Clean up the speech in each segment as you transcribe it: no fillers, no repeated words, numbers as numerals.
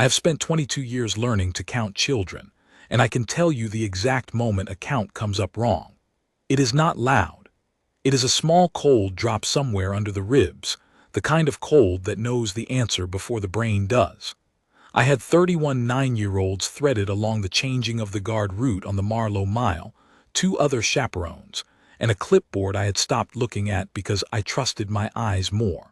I have spent 22 years learning to count children, and I can tell you the exact moment a count comes up wrong. It is not loud. It is a small cold drop somewhere under the ribs, the kind of cold that knows the answer before the brain does. I had 31 9-year-olds threaded along the Changing of the Guard route on the Marlow Mile, 2 other chaperones, and a clipboard I had stopped looking at because I trusted my eyes more.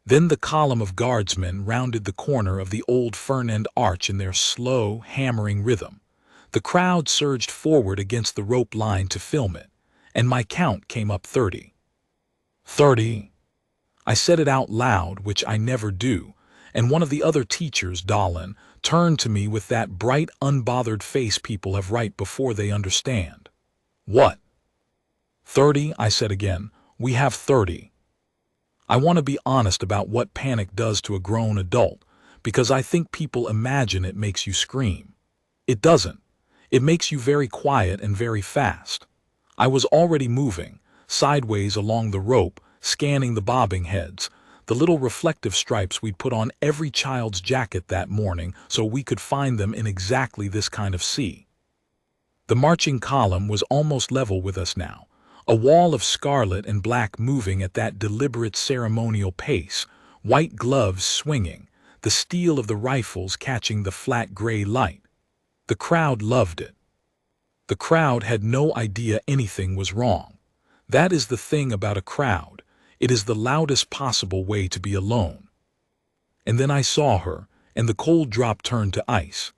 Then the column of guardsmen rounded the corner of the old fern-end arch in their slow, hammering rhythm. The crowd surged forward against the rope line to film it, and my count came up 30. 30. I said it out loud, which I never do, and one of the other teachers, Dolan, turned to me with that bright, unbothered face people have right before they understand. What? 30, I said again. We have 30. I want to be honest about what panic does to a grown adult, because I think people imagine it makes you scream. It doesn't. It makes you very quiet and very fast. I was already moving, sideways along the rope, scanning the bobbing heads, the little reflective stripes we'd put on every child's jacket that morning so we could find them in exactly this kind of sea. The marching column was almost level with us now, a wall of scarlet and black moving at that deliberate ceremonial pace, white gloves swinging, the steel of the rifles catching the flat gray light. The crowd loved it. The crowd had no idea anything was wrong. That is the thing about a crowd. It is the loudest possible way to be alone. And then I saw her, and the cold drop turned to ice.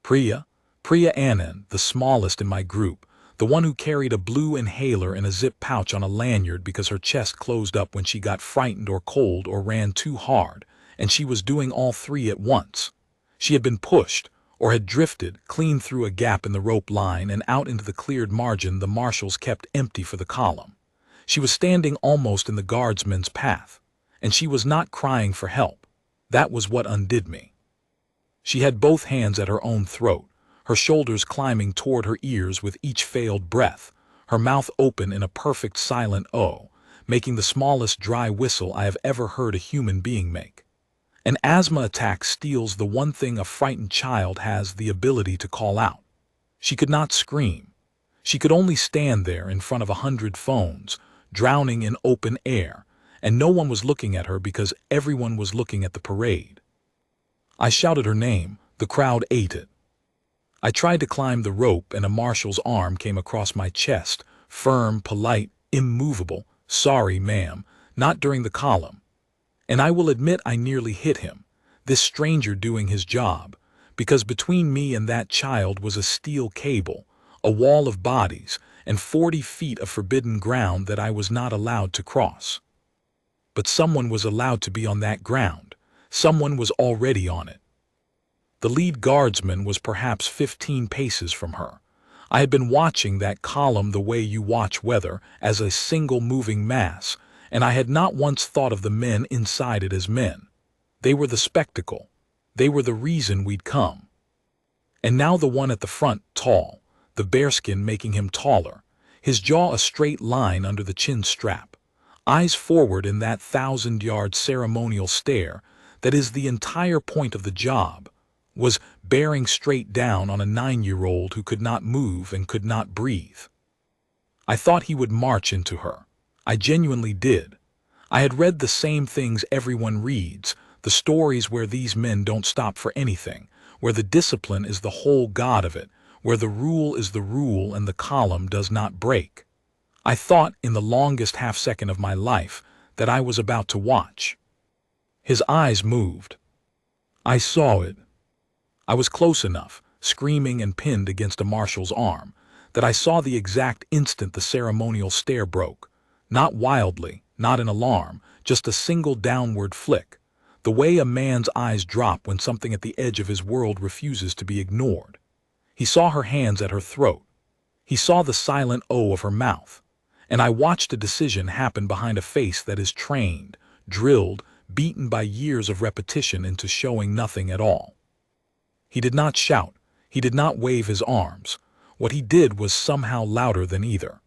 Priya Anand, the smallest in my group, the one who carried a blue inhaler in a zip pouch on a lanyard because her chest closed up when she got frightened or cold or ran too hard, and she was doing all 3 at once. She had been pushed, or had drifted clean through a gap in the rope line and out into the cleared margin the marshals kept empty for the column. She was standing almost in the guardsmen's path, and she was not crying for help. That was what undid me. She had both hands at her own throat, her shoulders climbing toward her ears with each failed breath, her mouth open in a perfect silent O, making the smallest dry whistle I have ever heard a human being make. An asthma attack steals the one thing a frightened child has the ability to call out. She could not scream. She could only stand there in front of 100 phones, drowning in open air, and no one was looking at her because everyone was looking at the parade. I shouted her name. The crowd ate it. I tried to climb the rope, and a marshal's arm came across my chest, firm, polite, immovable. Sorry, ma'am, not during the column. And I will admit I nearly hit him, this stranger doing his job, because between me and that child was a steel cable, a wall of bodies, and 40 feet of forbidden ground that I was not allowed to cross. But someone was allowed to be on that ground. Someone was already on it. The lead guardsman was perhaps 15 paces from her. I had been watching that column the way you watch weather, as a single moving mass, and I had not once thought of the men inside it as men. They were the spectacle. They were the reason we'd come. And now the one at the front, tall, the bearskin making him taller, his jaw a straight line under the chin strap, eyes forward in that 1,000-yard ceremonial stare that is the entire point of the job, was bearing straight down on a 9-year-old who could not move and could not breathe. I thought he would march into her. I genuinely did. I had read the same things everyone reads, the stories where these men don't stop for anything, where the discipline is the whole god of it, where the rule is the rule and the column does not break. I thought, in the longest half-second of my life, that I was about to watch. His eyes moved. I saw it. I was close enough, screaming and pinned against a marshal's arm, that I saw the exact instant the ceremonial stare broke. Not wildly, not in alarm, just a single downward flick, the way a man's eyes drop when something at the edge of his world refuses to be ignored. He saw her hands at her throat. He saw the silent O of her mouth. And I watched a decision happen behind a face that is trained, drilled, beaten by years of repetition into showing nothing at all. He did not shout. He did not wave his arms. What he did was somehow louder than either.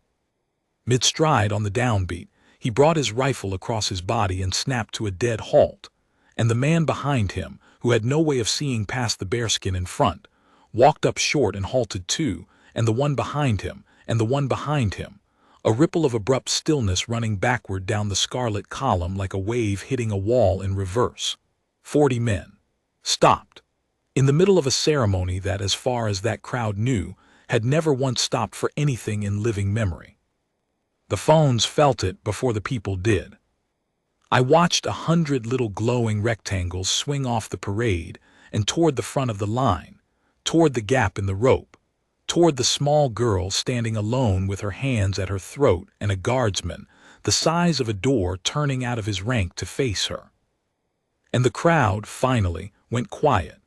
Mid-stride on the downbeat, he brought his rifle across his body and snapped to a dead halt, and the man behind him, who had no way of seeing past the bearskin in front, walked up short and halted too, and the one behind him, and the one behind him, a ripple of abrupt stillness running backward down the scarlet column like a wave hitting a wall in reverse. 40 men. Stopped. In the middle of a ceremony that, as far as that crowd knew, had never once stopped for anything in living memory. The phones felt it before the people did. I watched 100 little glowing rectangles swing off the parade and toward the front of the line, toward the gap in the rope, toward the small girl standing alone with her hands at her throat and a guardsman, the size of a door, turning out of his rank to face her. And the crowd, finally, went quiet,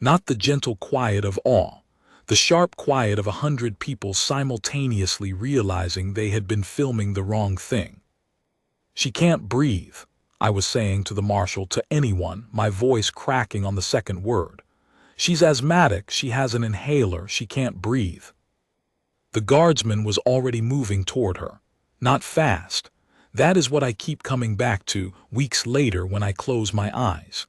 not the gentle quiet of awe, the sharp quiet of 100 people simultaneously realizing they had been filming the wrong thing. "She can't breathe," I was saying to the marshal, to anyone, my voice cracking on the second word. "She's asthmatic, she has an inhaler, she can't breathe." The guardsman was already moving toward her. Not fast. That is what I keep coming back to weeks later when I close my eyes.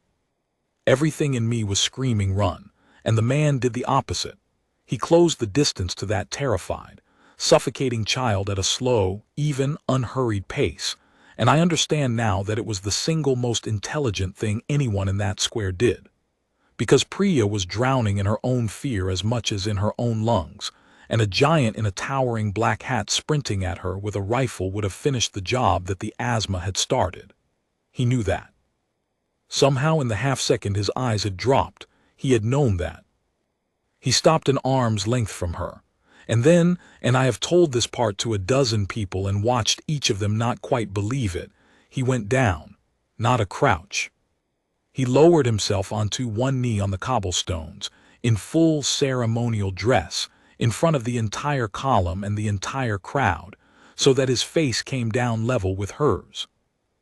Everything in me was screaming run, and the man did the opposite. He closed the distance to that terrified, suffocating child at a slow, even, unhurried pace, and I understand now that it was the single most intelligent thing anyone in that square did. Because Priya was drowning in her own fear as much as in her own lungs, and a giant in a towering black hat sprinting at her with a rifle would have finished the job that the asthma had started. He knew that. Somehow in the half-second his eyes had dropped. He had known that. He stopped an arm's length from her. And then, and I have told this part to a dozen people and watched each of them not quite believe it, he went down, not a crouch. He lowered himself onto one knee on the cobblestones, in full ceremonial dress, in front of the entire column and the entire crowd, so that his face came down level with hers.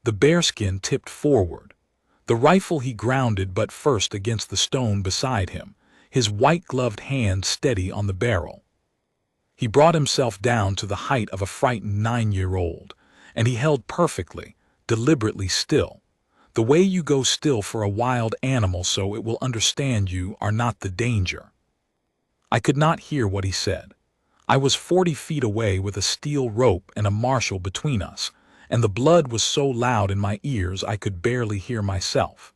The bearskin tipped forward. The rifle he grounded butt first against the stone beside him, his white-gloved hand steady on the barrel. He brought himself down to the height of a frightened 9-year-old, and he held perfectly, deliberately still. The way you go still for a wild animal so it will understand you are not the danger. I could not hear what he said. I was 40 feet away with a steel rope and a marshal between us, and the blood was so loud in my ears I could barely hear myself.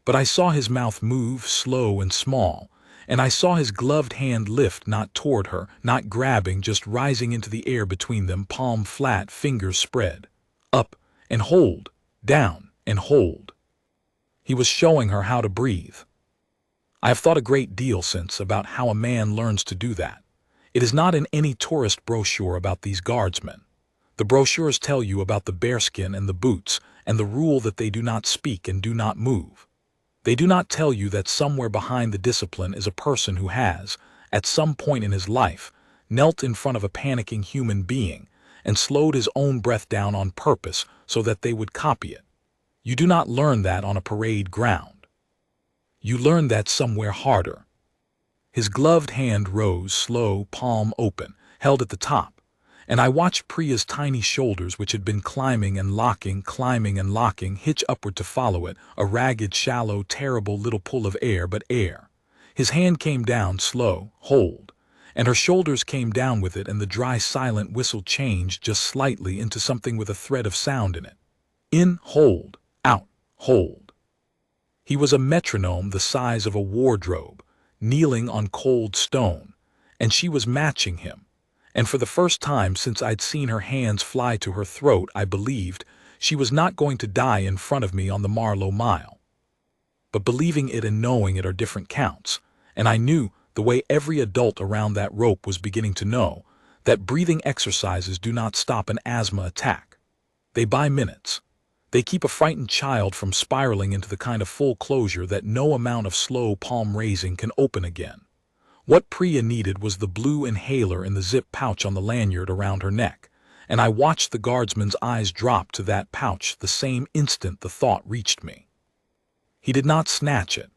But I saw his mouth move slow and small, and I saw his gloved hand lift not toward her, not grabbing, just rising into the air between them, palm flat, fingers spread. Up and hold, down and hold. He was showing her how to breathe. I have thought a great deal since about how a man learns to do that. It is not in any tourist brochure about these guardsmen. The brochures tell you about the bearskin and the boots and the rule that they do not speak and do not move. They do not tell you that somewhere behind the discipline is a person who has, at some point in his life, knelt in front of a panicking human being and slowed his own breath down on purpose so that they would copy it. You do not learn that on a parade ground. You learn that somewhere harder. His gloved hand rose, slow, palm open, held at the top, and I watched Priya's tiny shoulders, which had been climbing and locking, hitch upward to follow it, a ragged, shallow, terrible little pull of air, but air. His hand came down, slow, hold, and her shoulders came down with it, and the dry, silent whistle changed just slightly into something with a thread of sound in it. In, hold, out, hold. He was a metronome the size of a wardrobe, kneeling on cold stone, and she was matching him. And for the first time since I'd seen her hands fly to her throat, I believed she was not going to die in front of me on the Marlow Mile. But believing it and knowing it are different counts, and I knew, the way every adult around that rope was beginning to know, that breathing exercises do not stop an asthma attack. They buy minutes. They keep a frightened child from spiraling into the kind of full closure that no amount of slow palm raising can open again. What Priya needed was the blue inhaler in the zip pouch on the lanyard around her neck, and I watched the guardsman's eyes drop to that pouch the same instant the thought reached me. He did not snatch it.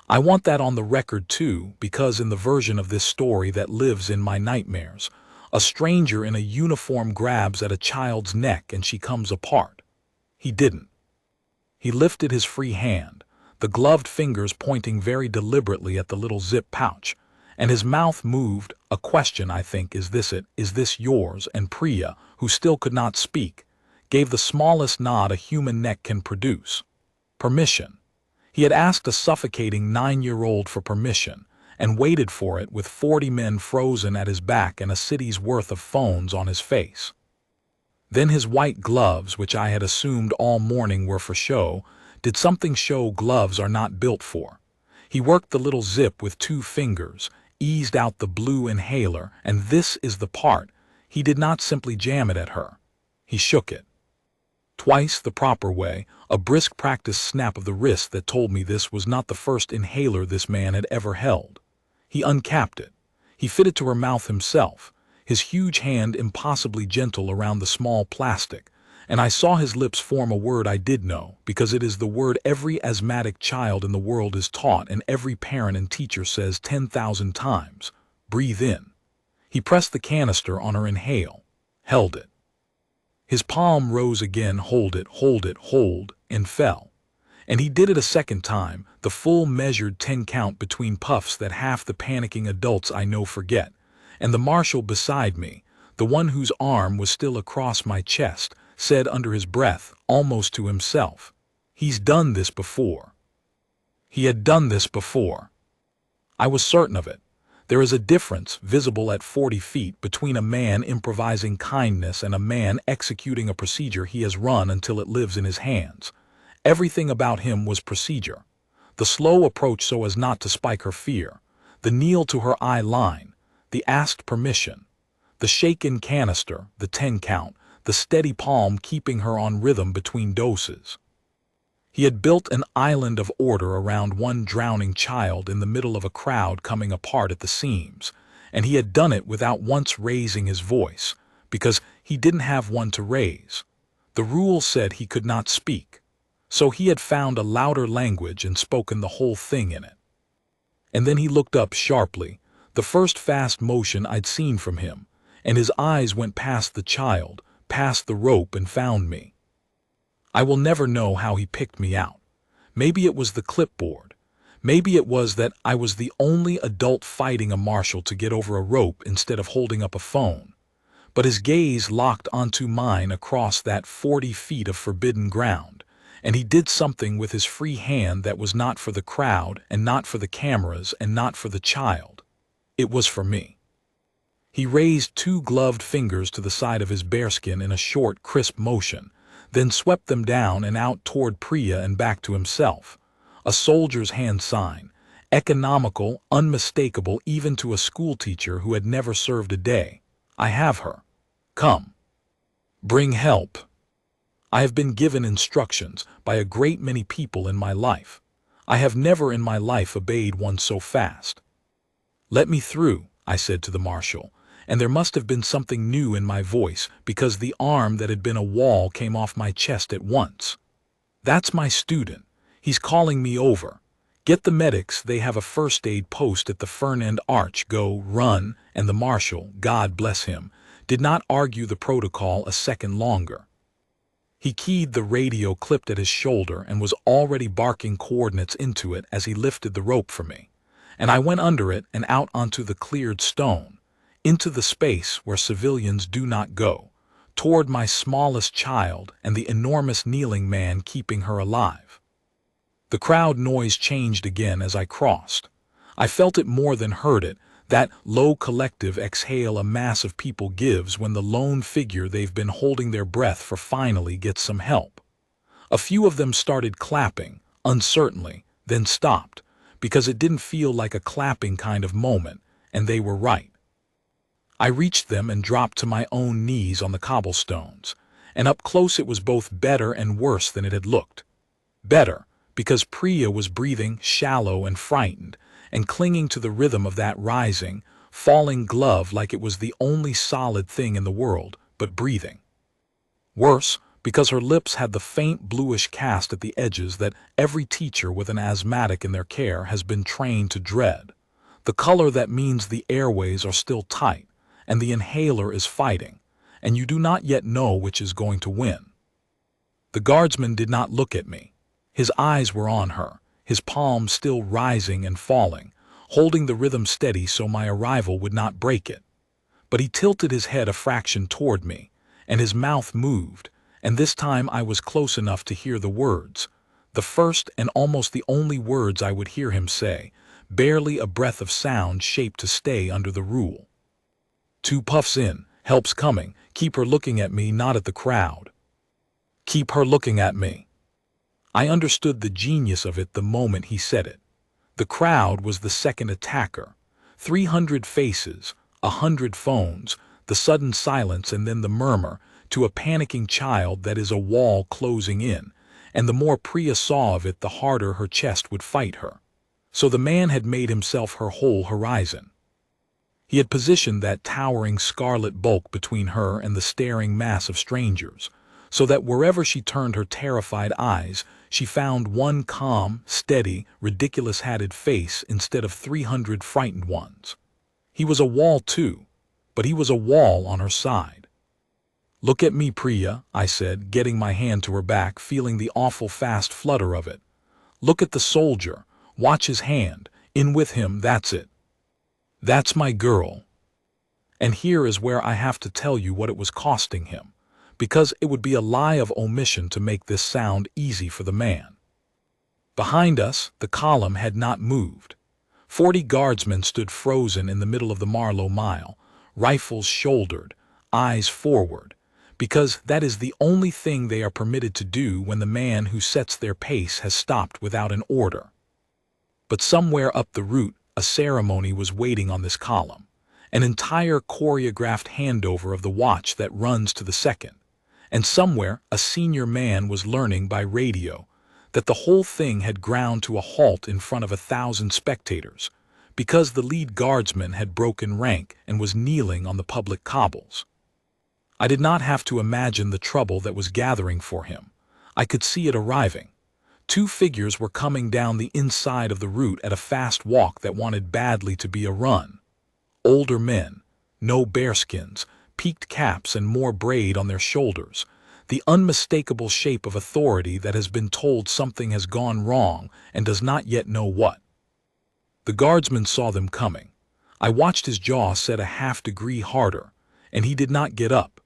I want that on the record too, because in the version of this story that lives in my nightmares, a stranger in a uniform grabs at a child's neck and she comes apart. He didn't. He lifted his free hand, the gloved fingers pointing very deliberately at the little zip pouch, and his mouth moved, a question, I think, is this it, is this yours? And Priya, who still could not speak, gave the smallest nod a human neck can produce. Permission. He had asked a suffocating 9-year-old for permission, and waited for it with 40 men frozen at his back and a city's worth of phones on his face. Then his white gloves, which I had assumed all morning were for show, did something show gloves are not built for. He worked the little zip with 2 fingers, eased out the blue inhaler, and this is the part, he did not simply jam it at her. He shook it. Twice the proper way, a brisk practice snap of the wrist that told me this was not the first inhaler this man had ever held. He uncapped it. He fitted to her mouth himself, his huge hand impossibly gentle around the small plastic, and I saw his lips form a word I did know, because it is the word every asthmatic child in the world is taught and every parent and teacher says 10,000 times. Breathe in. He pressed the canister on her inhale, held it. His palm rose again, hold it, hold, and fell. And he did it a second time, the full measured 10 count between puffs that half the panicking adults I know forget. And the marshal beside me, the one whose arm was still across my chest, said under his breath, almost to himself, "He's done this before." He had done this before. I was certain of it. There is a difference, visible at 40 feet, between a man improvising kindness and a man executing a procedure he has run until it lives in his hands. Everything about him was procedure. The slow approach so as not to spike her fear, the kneel to her eye line, the asked permission, the shaken canister, the 10 count, the steady palm keeping her on rhythm between doses. He had built an island of order around one drowning child in the middle of a crowd coming apart at the seams, and he had done it without once raising his voice, because he didn't have one to raise. The rule said he could not speak, so he had found a louder language and spoken the whole thing in it. And then he looked up sharply, the first fast motion I'd seen from him, and his eyes went past the child, past the rope, and found me. I will never know how he picked me out. Maybe it was the clipboard. Maybe it was that I was the only adult fighting a marshal to get over a rope instead of holding up a phone. But his gaze locked onto mine across that 40 feet of forbidden ground, and he did something with his free hand that was not for the crowd and not for the cameras and not for the child. It was for me. He raised 2 gloved fingers to the side of his bearskin in a short, crisp motion, then swept them down and out toward Priya and back to himself. A soldier's hand sign, economical, unmistakable even to a schoolteacher who had never served a day. I have her. Come. Bring help. I have been given instructions by a great many people in my life. I have never in my life obeyed one so fast. Let me through, I said to the marshal, and there must have been something new in my voice because the arm that had been a wall came off my chest at once. That's my student. He's calling me over. Get the medics, they have a first aid post at the Fern End Arch, go, run, and the marshal, God bless him, did not argue the protocol a second longer. He keyed the radio clipped at his shoulder and was already barking coordinates into it as he lifted the rope for me, and I went under it and out onto the cleared stone, into the space where civilians do not go, toward my smallest child and the enormous kneeling man keeping her alive. The crowd noise changed again as I crossed. I felt it more than heard it, that low collective exhale a mass of people gives when the lone figure they've been holding their breath for finally gets some help. A few of them started clapping, uncertainly, then stopped, because it didn't feel like a clapping kind of moment, and they were right. I reached them and dropped to my own knees on the cobblestones, and up close it was both better and worse than it had looked. Better, because Priya was breathing shallow and frightened, and clinging to the rhythm of that rising, falling glove like it was the only solid thing in the world, but breathing. Worse, because her lips had the faint bluish cast at the edges that every teacher with an asthmatic in their care has been trained to dread, the color that means the airways are still tight, and the inhaler is fighting, and you do not yet know which is going to win. The guardsman did not look at me. His eyes were on her, his palms still rising and falling, holding the rhythm steady so my arrival would not break it. But he tilted his head a fraction toward me, and his mouth moved, and this time I was close enough to hear the words, the first and almost the only words I would hear him say, barely a breath of sound shaped to stay under the rule. 2 puffs in, help's coming, keep her looking at me, not at the crowd. Keep her looking at me. I understood the genius of it the moment he said it. The crowd was the second attacker. 300 faces, 100 phones, the sudden silence and then the murmur, to a panicking child that is a wall closing in, and the more Priya saw of it the harder her chest would fight her. So the man had made himself her whole horizon. He had positioned that towering scarlet bulk between her and the staring mass of strangers, so that wherever she turned her terrified eyes, she found one calm, steady, ridiculous-hatted face instead of 300 frightened ones. He was a wall too, but he was a wall on her side. "Look at me, Priya," I said, getting my hand to her back, feeling the awful fast flutter of it. "Look at the soldier. Watch his hand. In with him, that's it. That's my girl." And here is where I have to tell you what it was costing him, because it would be a lie of omission to make this sound easy for the man. Behind us, the column had not moved. 40 guardsmen stood frozen in the middle of the Marlow Mile, rifles shouldered, eyes forward, because that is the only thing they are permitted to do when the man who sets their pace has stopped without an order. But somewhere up the route, a ceremony was waiting on this column, an entire choreographed handover of the watch that runs to the second, and somewhere a senior man was learning by radio that the whole thing had ground to a halt in front of 1,000 spectators, because the lead guardsman had broken rank and was kneeling on the public cobbles. I did not have to imagine the trouble that was gathering for him. I could see it arriving. 2 figures were coming down the inside of the route at a fast walk that wanted badly to be a run. Older men, no bearskins, peaked caps and more braid on their shoulders, the unmistakable shape of authority that has been told something has gone wrong and does not yet know what. The guardsman saw them coming. I watched his jaw set a half-degree harder, and he did not get up.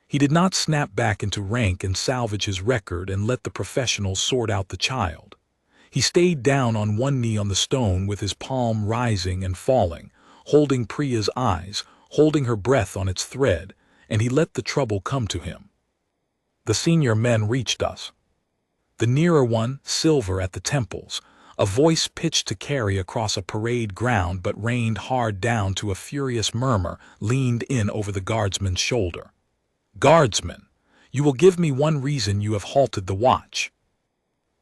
He did not snap back into rank and salvage his record and let the professionals sort out the child. He stayed down on one knee on the stone with his palm rising and falling, holding Priya's eyes, holding her breath on its thread, and he let the trouble come to him. The senior men reached us. The nearer one, silver at the temples, a voice pitched to carry across a parade ground but rained hard down to a furious murmur, leaned in over the guardsman's shoulder. "Guardsman, you will give me one reason you have halted the watch."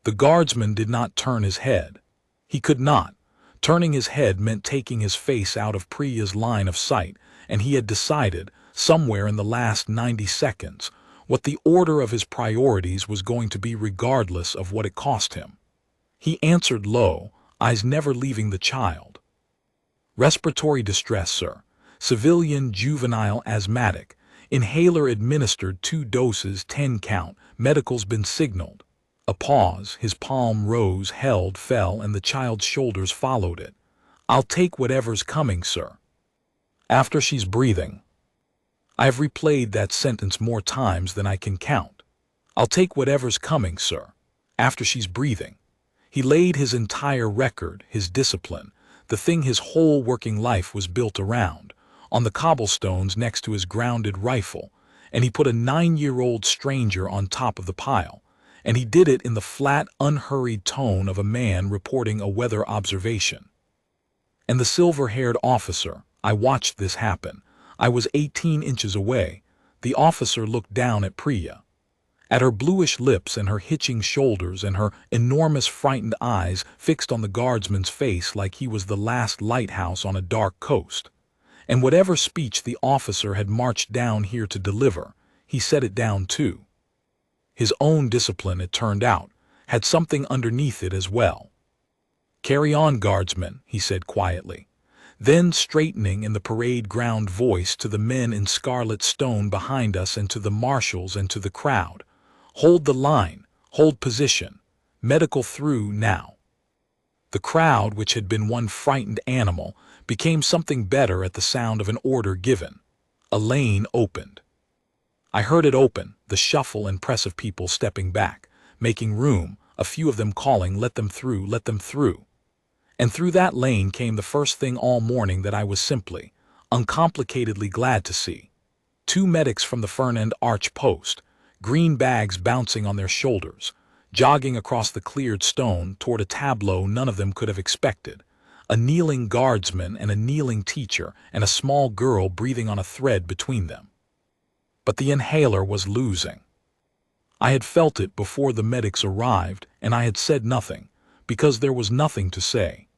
The guardsman did not turn his head. He could not. Turning his head meant taking his face out of Priya's line of sight, and he had decided, somewhere in the last 90 seconds, what the order of his priorities was going to be regardless of what it cost him. He answered low, eyes never leaving the child. "Respiratory distress, sir. Civilian juvenile asthmatic. Inhaler administered 2 doses, 10 count. Medical's been signaled." A pause, his palm rose, held, fell, and the child's shoulders followed it. "I'll take whatever's coming, sir. After she's breathing." I have replayed that sentence more times than I can count. "I'll take whatever's coming, sir. After she's breathing." He laid his entire record, his discipline, the thing his whole working life was built around, on the cobblestones next to his grounded rifle, and he put a 9-year-old stranger on top of the pile, and he did it in the flat, unhurried tone of a man reporting a weather observation. And the silver-haired officer, I watched this happen. I was 18 inches away. The officer looked down at Priya. At her bluish lips and her hitching shoulders and her enormous frightened eyes fixed on the guardsman's face like he was the last lighthouse on a dark coast. And whatever speech the officer had marched down here to deliver, he set it down too. His own discipline, it turned out, had something underneath it as well. "Carry on, guardsmen," he said quietly. Then, straightening in the parade ground voice to the men in scarlet stone behind us and to the marshals and to the crowd, "Hold the line, hold position. Medical through now." The crowd, which had been one frightened animal, became something better at the sound of an order given. A lane opened. I heard it open, the shuffle and press of people stepping back, making room, a few of them calling, "Let them through, let them through." And through that lane came the first thing all morning that I was simply, uncomplicatedly glad to see. Two medics from the Fernand Arch post, green bags bouncing on their shoulders, jogging across the cleared stone toward a tableau none of them could have expected. A kneeling guardsman and a kneeling teacher and a small girl breathing on a thread between them. But the inhaler was losing. I had felt it before the medics arrived, and I had said nothing, because there was nothing to say.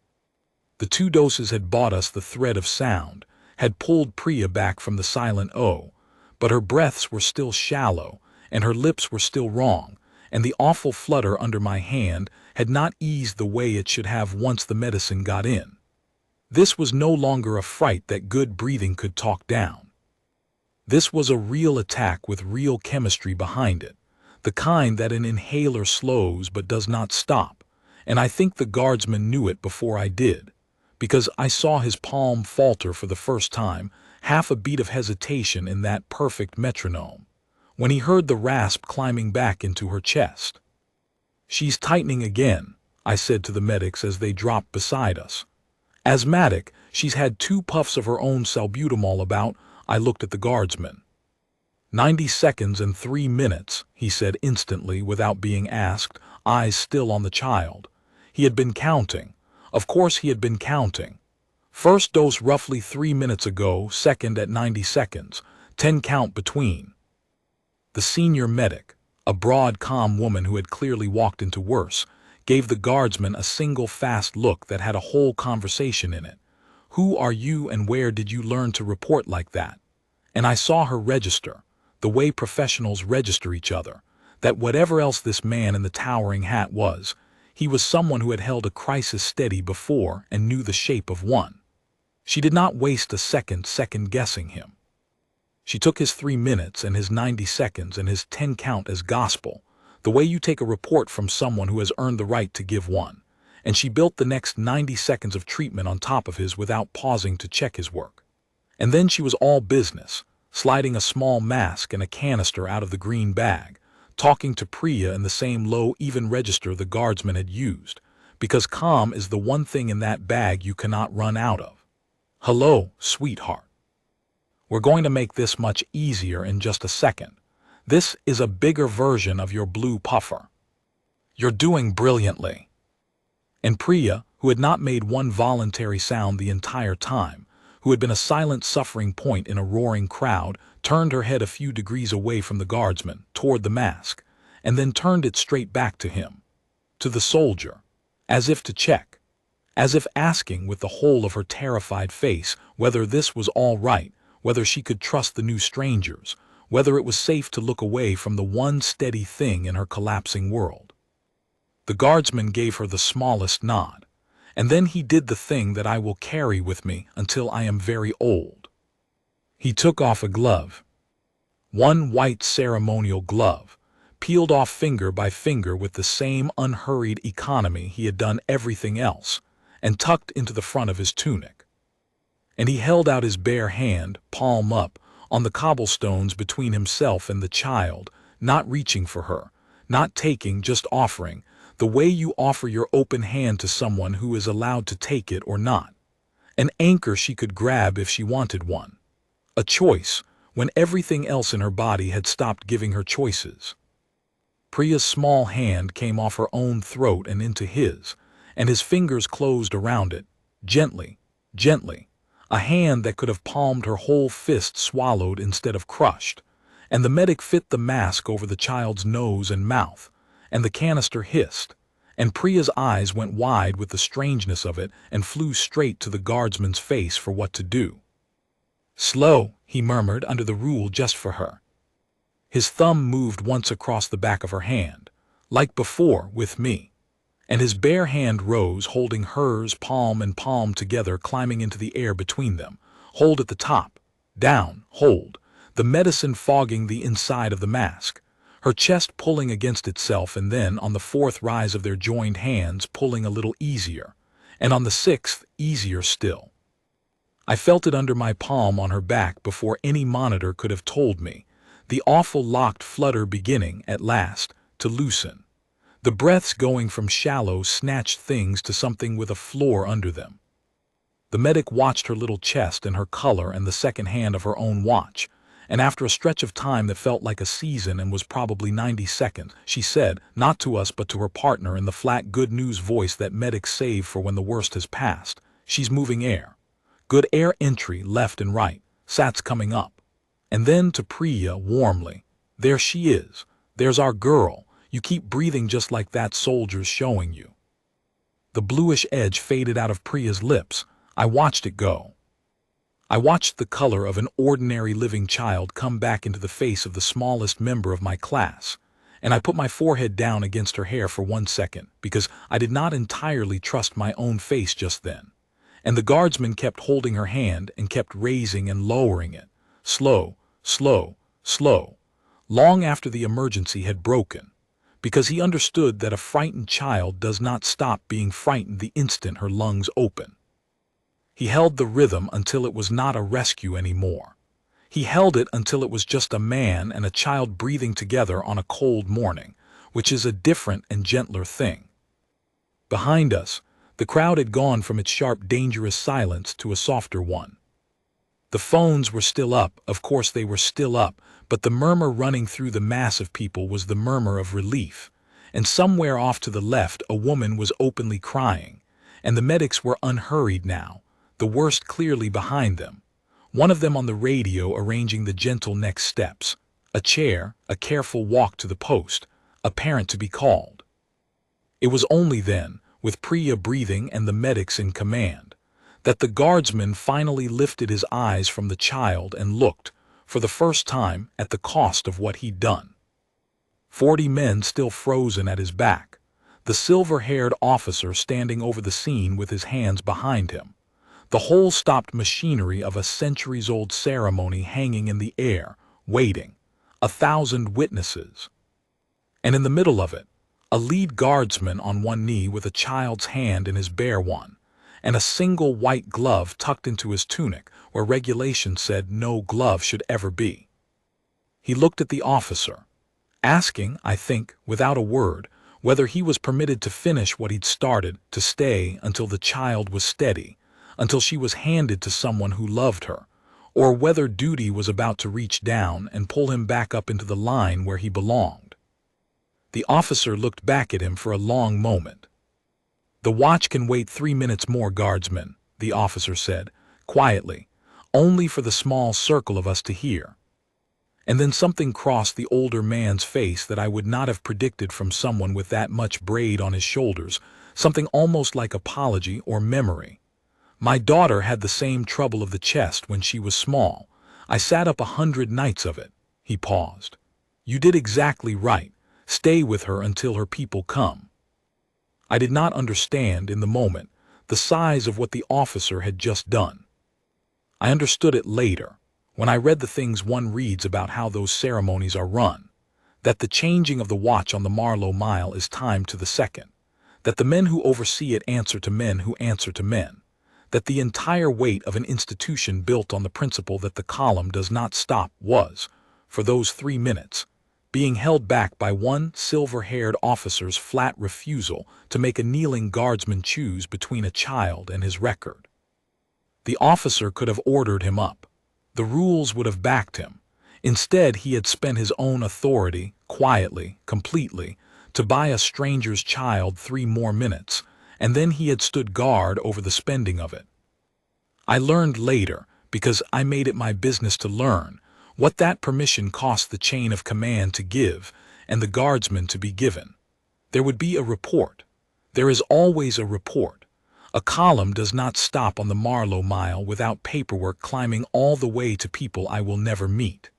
The 2 doses had bought us the thread of sound, had pulled Priya back from the silent O, but her breaths were still shallow, and her lips were still wrong, and the awful flutter under my hand had not eased the way it should have once the medicine got in. This was no longer a fright that good breathing could talk down. This was a real attack with real chemistry behind it, the kind that an inhaler slows but does not stop, and I think the guardsman knew it before I did, because I saw his palm falter for the first time, half a beat of hesitation in that perfect metronome, when he heard the rasp climbing back into her chest. "She's tightening again," I said to the medics as they dropped beside us. "Asthmatic, she's had 2 puffs of her own salbutamol about." I looked at the guardsman. 90 seconds and 3 minutes, he said instantly without being asked, eyes still on the child. He had been counting. Of course he had been counting. First dose roughly 3 minutes ago, second at 90 seconds, 10 count between. The senior medic, a broad, calm woman who had clearly walked into worse, gave the guardsman a single fast look that had a whole conversation in it. "Who are you and where did you learn to report like that?" And I saw her register, the way professionals register each other, that whatever else this man in the towering hat was, he was someone who had held a crisis steady before and knew the shape of one. She did not waste a second second-guessing him. She took his 3 minutes and his 90 seconds and his 10 count as gospel, the way you take a report from someone who has earned the right to give one, and she built the next 90 seconds of treatment on top of his without pausing to check his work. And then she was all business, sliding a small mask and a canister out of the green bag, talking to Priya in the same low, even register the guardsman had used, because calm is the one thing in that bag you cannot run out of. "Hello, sweetheart. We're going to make this much easier in just a second. This is a bigger version of your blue puffer. You're doing brilliantly." And Priya, who had not made one voluntary sound the entire time, who had been a silent suffering point in a roaring crowd, turned her head a few degrees away from the guardsman, toward the mask, and then turned it straight back to him, to the soldier, as if to check, as if asking with the whole of her terrified face whether this was all right, whether she could trust the new strangers, whether it was safe to look away from the one steady thing in her collapsing world. The guardsman gave her the smallest nod, and then he did the thing that I will carry with me until I am very old. He took off a glove. One white ceremonial glove, peeled off finger by finger with the same unhurried economy he had done everything else, and tucked into the front of his tunic. And he held out his bare hand, palm up, on the cobblestones between himself and the child, not reaching for her, not taking, just offering, the way you offer your open hand to someone who is allowed to take it or not. An anchor she could grab if she wanted one. A choice, when everything else in her body had stopped giving her choices. Priya's small hand came off her own throat and into his, and his fingers closed around it, gently, gently. A hand that could have palmed her whole fist swallowed instead of crushed, and the medic fit the mask over the child's nose and mouth, and the canister hissed, and Priya's eyes went wide with the strangeness of it and flew straight to the guardsman's face for what to do. "Slow," he murmured under the rule just for her. His thumb moved once across the back of her hand, like before with me, and his bare hand rose, holding hers, palm and palm together, climbing into the air between them. Hold at the top, down, hold, the medicine fogging the inside of the mask, her chest pulling against itself, and then, on the fourth rise of their joined hands, pulling a little easier, and on the 6th, easier still. I felt it under my palm on her back before any monitor could have told me, the awful locked flutter beginning, at last, to loosen. The breaths going from shallow, snatched things to something with a floor under them. The medic watched her little chest and her color and the second hand of her own watch, and after a stretch of time that felt like a season and was probably 90 seconds, she said, not to us but to her partner in the flat good news voice that medics save for when the worst has passed, "She's moving air. Good air entry left and right. Sats coming up." And then to Priya warmly, "There she is. There's our girl. You keep breathing just like that soldier's showing you." The bluish edge faded out of Priya's lips. I watched it go. I watched the color of an ordinary living child come back into the face of the smallest member of my class, and I put my forehead down against her hair for 1 second, because I did not entirely trust my own face just then. And the guardsman kept holding her hand and kept raising and lowering it, slow, slow, slow, long after the emergency had broken, because he understood that a frightened child does not stop being frightened the instant her lungs open. He held the rhythm until it was not a rescue anymore. He held it until it was just a man and a child breathing together on a cold morning, which is a different and gentler thing. Behind us, the crowd had gone from its sharp, dangerous silence to a softer one. The phones were still up, of course they were still up, but the murmur running through the mass of people was the murmur of relief, and somewhere off to the left a woman was openly crying, and the medics were unhurried now, the worst clearly behind them, one of them on the radio arranging the gentle next steps, a chair, a careful walk to the post, a parent to be called. It was only then, with Priya breathing and the medics in command, that the guardsman finally lifted his eyes from the child and looked, for the first time, at the cost of what he'd done. 40 men still frozen at his back, the silver-haired officer standing over the scene with his hands behind him, the whole stopped machinery of a centuries-old ceremony hanging in the air, waiting, 1,000 witnesses. And in the middle of it, a lead guardsman on one knee with a child's hand in his bare one, and a single white glove tucked into his tunic where regulation said no glove should ever be. He looked at the officer, asking, I think, without a word, whether he was permitted to finish what he'd started, to stay until the child was steady, until she was handed to someone who loved her, or whether duty was about to reach down and pull him back up into the line where he belonged. The officer looked back at him for a long moment. "The watch can wait 3 minutes more, guardsman," the officer said, quietly, only for the small circle of us to hear. And then something crossed the older man's face that I would not have predicted from someone with that much braid on his shoulders, something almost like apology or memory. "My daughter had the same trouble of the chest when she was small. I sat up 100 nights of it." He paused. "You did exactly right. Stay with her until her people come." I did not understand, in the moment, the size of what the officer had just done. I understood it later, when I read the things one reads about how those ceremonies are run, that the changing of the watch on the Marlow Mile is timed to the second, that the men who oversee it answer to men who answer to men, that the entire weight of an institution built on the principle that the column does not stop was, for those 3 minutes, being held back by one silver-haired officer's flat refusal to make a kneeling guardsman choose between a child and his record. The officer could have ordered him up. The rules would have backed him. Instead, he had spent his own authority, quietly, completely, to buy a stranger's child 3 more minutes, and then he had stood guard over the spending of it. I learned later, because I made it my business to learn, what that permission cost the chain of command to give and the guardsman to be given. There would be a report. There is always a report. A column does not stop on the Marlow Mile without paperwork climbing all the way to people I will never meet.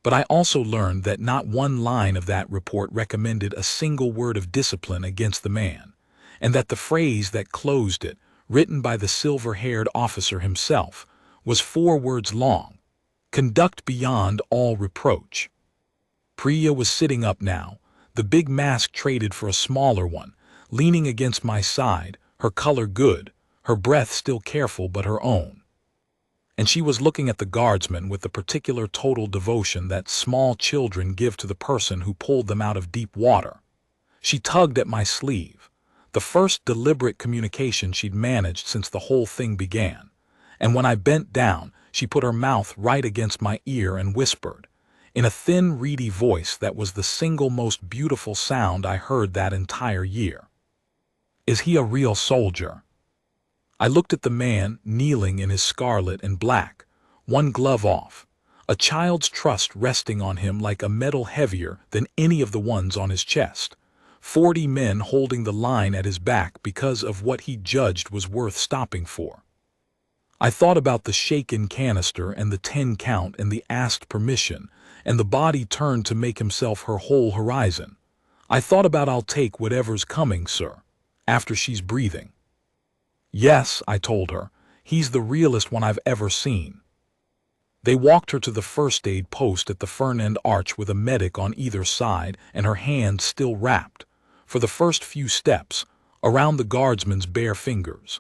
But I also learned that not one line of that report recommended a single word of discipline against the man, and that the phrase that closed it, written by the silver-haired officer himself, was 4 words long: "Conduct beyond all reproach." Priya was sitting up now, the big mask traded for a smaller one, leaning against my side, her color good, her breath still careful but her own. And she was looking at the guardsman with the particular total devotion that small children give to the person who pulled them out of deep water. She tugged at my sleeve, the first deliberate communication she'd managed since the whole thing began. And when I bent down, she put her mouth right against my ear and whispered, in a thin, reedy voice that was the single most beautiful sound I heard that entire year. "Is he a real soldier?" I looked at the man kneeling in his scarlet and black, one glove off, a child's trust resting on him like a metal heavier than any of the ones on his chest, 40 men holding the line at his back because of what he judged was worth stopping for. I thought about the shaken canister and the 10 count and the asked permission, and the body turned to make himself her whole horizon. I thought about "I'll take whatever's coming, sir," after she's breathing. "Yes," I told her, "he's the realest one I've ever seen." They walked her to the first aid post at the Fern-End Arch with a medic on either side and her hand still wrapped, for the first few steps, around the guardsman's bare fingers,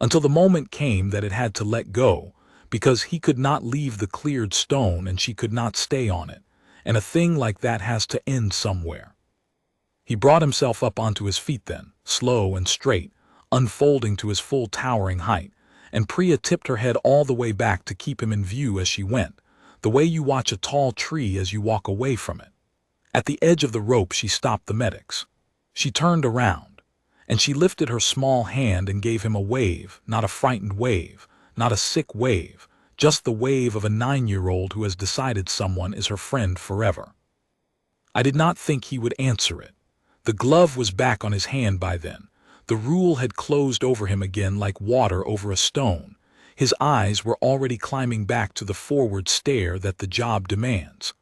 until the moment came that it had to let go, because he could not leave the cleared stone and she could not stay on it, and a thing like that has to end somewhere. He brought himself up onto his feet then, slow and straight, unfolding to his full towering height, and Priya tipped her head all the way back to keep him in view as she went, the way you watch a tall tree as you walk away from it. At the edge of the rope she stopped the medics. She turned around, and she lifted her small hand and gave him a wave, not a frightened wave, not a sick wave, just the wave of a 9-year-old who has decided someone is her friend forever. I did not think he would answer it. The glove was back on his hand by then. The rule had closed over him again like water over a stone. His eyes were already climbing back to the forward stare that the job demands.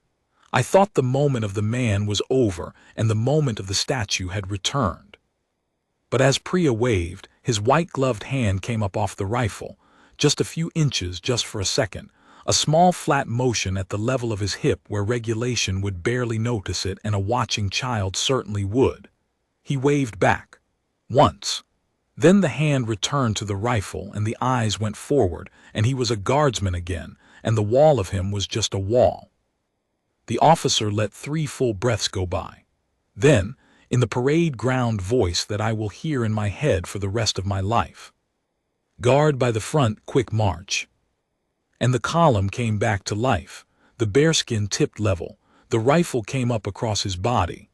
I thought the moment of the man was over and the moment of the statue had returned. But as Priya waved, his white-gloved hand came up off the rifle, just a few inches, just for a second, a small flat motion at the level of his hip where regulation would barely notice it and a watching child certainly would. He waved back. Once. Then the hand returned to the rifle and the eyes went forward and he was a guardsman again and the wall of him was just a wall. The officer let 3 full breaths go by. Then, in the parade ground voice that I will hear in my head for the rest of my life, "Guard by the front, quick march." And the column came back to life. The bearskin tipped level. The rifle came up across his body.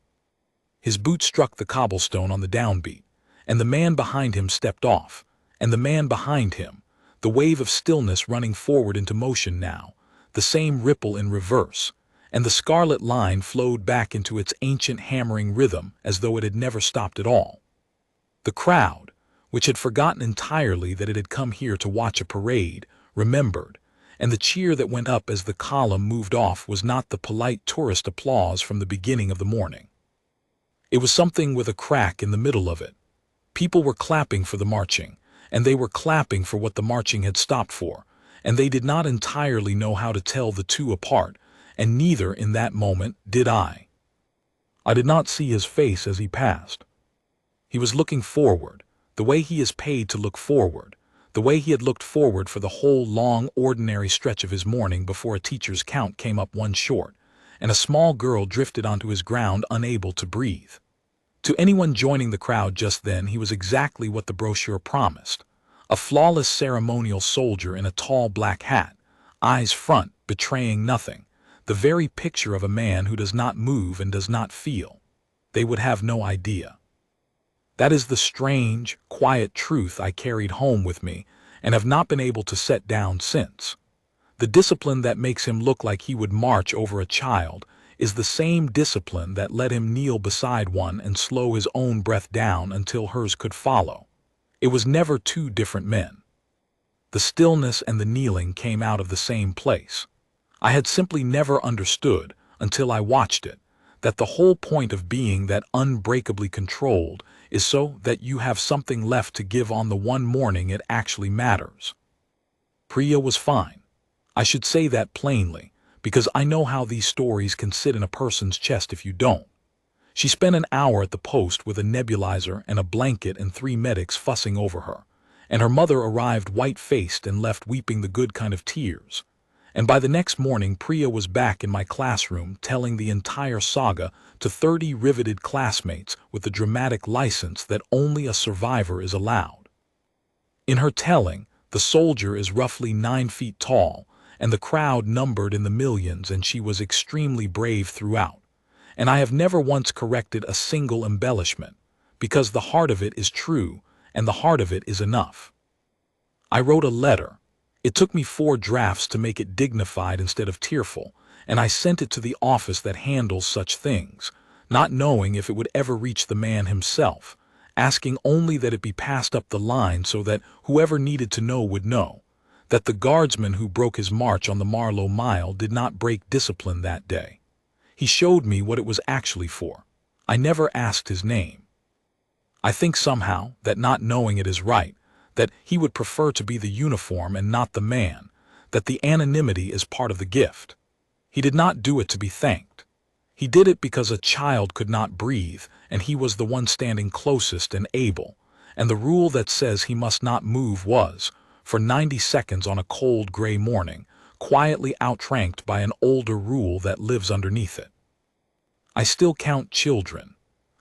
His boot struck the cobblestone on the downbeat. And the man behind him stepped off, and the man behind him, the wave of stillness running forward into motion now, the same ripple in reverse, and the scarlet line flowed back into its ancient hammering rhythm as though it had never stopped at all. The crowd, which had forgotten entirely that it had come here to watch a parade, remembered, and the cheer that went up as the column moved off was not the polite tourist applause from the beginning of the morning. It was something with a crack in the middle of it. People were clapping for the marching, and they were clapping for what the marching had stopped for, and they did not entirely know how to tell the two apart, and neither in that moment did I. I did not see his face as he passed. He was looking forward, the way he is paid to look forward, the way he had looked forward for the whole long, ordinary stretch of his morning before a teacher's count came up one short, and a small girl drifted onto his ground unable to breathe. To anyone joining the crowd just then, he was exactly what the brochure promised. A flawless ceremonial soldier in a tall black hat, eyes front, betraying nothing. The very picture of a man who does not move and does not feel. They would have no idea. That is the strange, quiet truth I carried home with me and have not been able to set down since. The discipline that makes him look like he would march over a child is the same discipline that let him kneel beside one and slow his own breath down until hers could follow. It was never 2 different men. The stillness and the kneeling came out of the same place. I had simply never understood, until I watched it, that the whole point of being that unbreakably controlled is so that you have something left to give on the one morning it actually matters. Priya was fine. I should say that plainly, because I know how these stories can sit in a person's chest if you don't. She spent an hour at the post with a nebulizer and a blanket and 3 medics fussing over her, and her mother arrived white-faced and left weeping the good kind of tears. And by the next morning, Priya was back in my classroom telling the entire saga to 30 riveted classmates with the dramatic license that only a survivor is allowed. In her telling, the soldier is roughly 9 feet tall, and the crowd numbered in the millions, and she was extremely brave throughout. And I have never once corrected a single embellishment, because the heart of it is true, and the heart of it is enough. I wrote a letter. It took me 4 drafts to make it dignified instead of tearful, and I sent it to the office that handles such things, not knowing if it would ever reach the man himself, asking only that it be passed up the line so that whoever needed to know would know, that the guardsman who broke his march on the Marlow Mile did not break discipline that day. He showed me what it was actually for. I never asked his name. I think somehow that not knowing it is right, that he would prefer to be the uniform and not the man, that the anonymity is part of the gift. He did not do it to be thanked. He did it because a child could not breathe, and he was the one standing closest and able, and the rule that says he must not move was, for 90 seconds on a cold gray morning, quietly outranked by an older rule that lives underneath it. I still count children.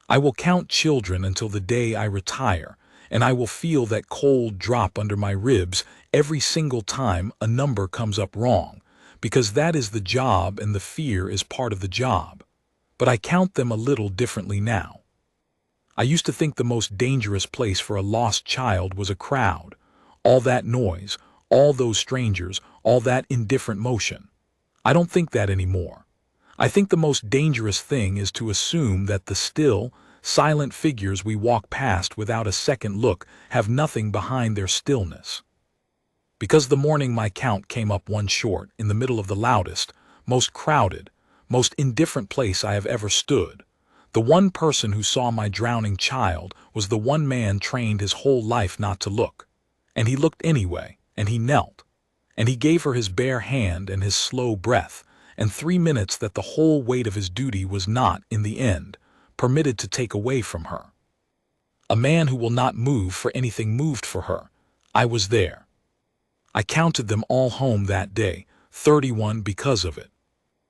I will count children until the day I retire, and I will feel that cold drop under my ribs every single time a number comes up wrong, because that is the job and the fear is part of the job. But I count them a little differently now. I used to think the most dangerous place for a lost child was a crowd, all that noise, all those strangers, all that indifferent motion. I don't think that anymore. I think the most dangerous thing is to assume that the still, silent figures we walk past without a second look have nothing behind their stillness. Because the morning my count came up 1 short in the middle of the loudest, most crowded, most indifferent place I have ever stood, the one person who saw my drowning child was the one man trained his whole life not to look. And he looked anyway, and he knelt. And he gave her his bare hand and his slow breath, and 3 minutes that the whole weight of his duty was not, in the end, permitted to take away from her. A man who will not move for anything moved for her. I was there. I counted them all home that day, 31 because of it.